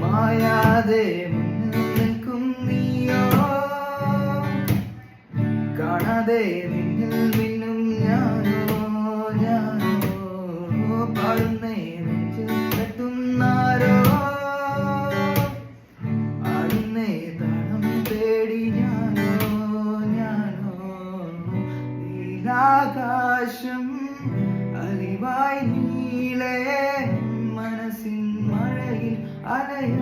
മായാതെ നിൽക്കും നീയോ കാണാതെ നിന്നിൽ മിന്നും ഞാനോ പാടുന്നേ നെഞ്ചിൽ തട്ടുന്നാരോ ആടുന്നേ താളം തേടി ഞാനോ നീലാകാശം അലിവായി നീളേ മനസ്സിൻ മഴയിൽ അലയ